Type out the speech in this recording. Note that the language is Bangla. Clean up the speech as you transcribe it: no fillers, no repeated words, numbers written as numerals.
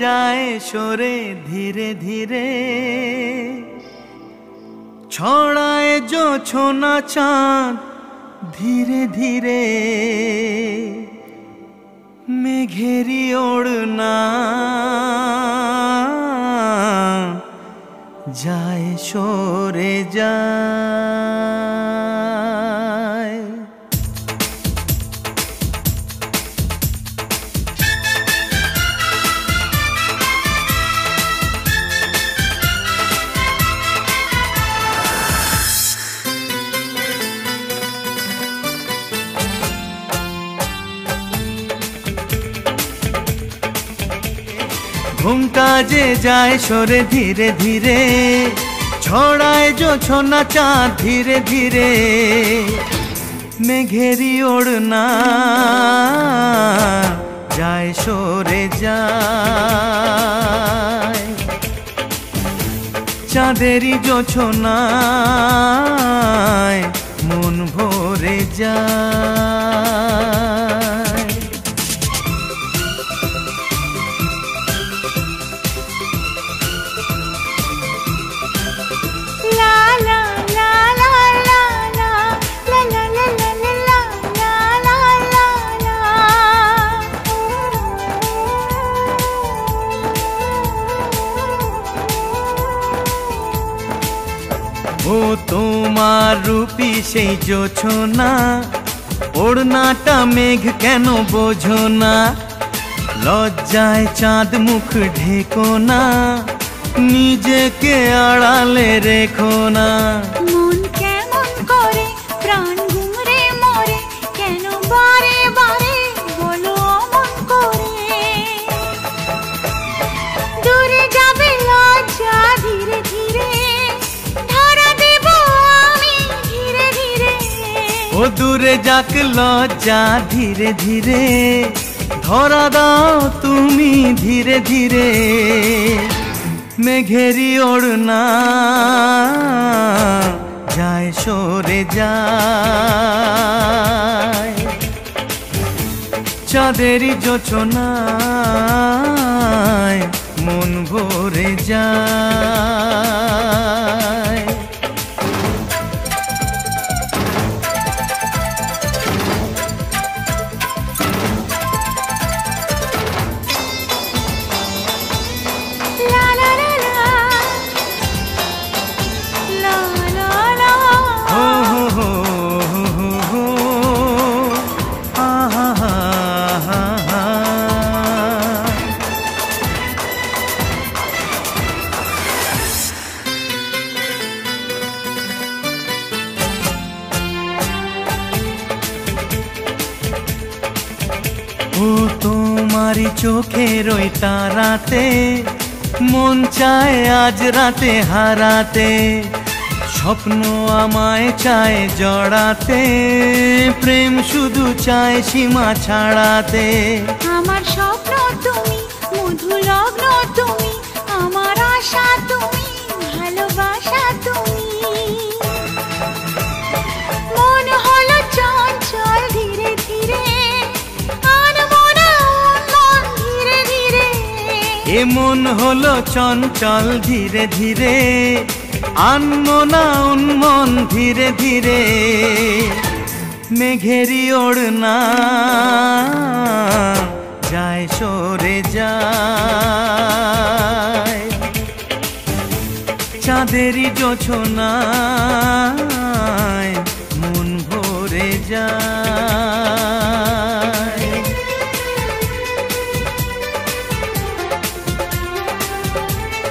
যায় সরে ধীরে ধীরে, ছড়ায় জোছনা চাঁদ ধীরে ধীরে, মেঘেরি ওড়না যায় সরে যায়। ঘুমটা যে যায় সরে ধীরে ধীরে, ছড়ায় জোছনা চাঁদ ধীরে ধীরে, মেঘেরি ওড়না যায় সরে যায়। চাঁদেরই জোছনায় মন ভরে যায়। ও তোমার রূপী সেই জোছনা, ওড়নাটা মেঘ কেন বোঝো না? লজ্জায় চাঁদ মুখ ঢেকো না, নিজেকে আড়ালে রেখো না। মন কেমন করে প্রাণ ঘুমরে মরে, কেন বারে বারে বলো অমন করে? দূরে যাবে লজ্জা ধীরে ধীরে, ধরা দেব আমি ধীরে ধীরে। ও দূরে যাক লজ্জা ধীরে ধীরে, ধরা দাও তুমি ধীরে ধীরে, মেঘেরি ওড়না যায় সরে যায়। চাঁদেরই জোছনায় মন ভরে যায়। ও তোমারি চোখের ওই তারাতে, মন চায় আজ রাতে হারাতে। স্বপ্ন আমায় চায় জড়াতে, প্রেম শুধু চায় সীমা ছাড়াতে। আমার স্বপ্ন তুমি, মধু লগ্ন তুমি, আমার আশা তুমি, ভালোবাসা তুমি। মন হলো চঞ্চল ধীরে ধীরে, ধীরে ধীরে। এ মন হলো চঞ্চল ধীরে ধীরে, আনমো না উন্মন ধীরে ধীরে, মেঘেরি ওড়না যায় সরে যায়। চাঁদেরই জোছনায় মন ভরে যায়।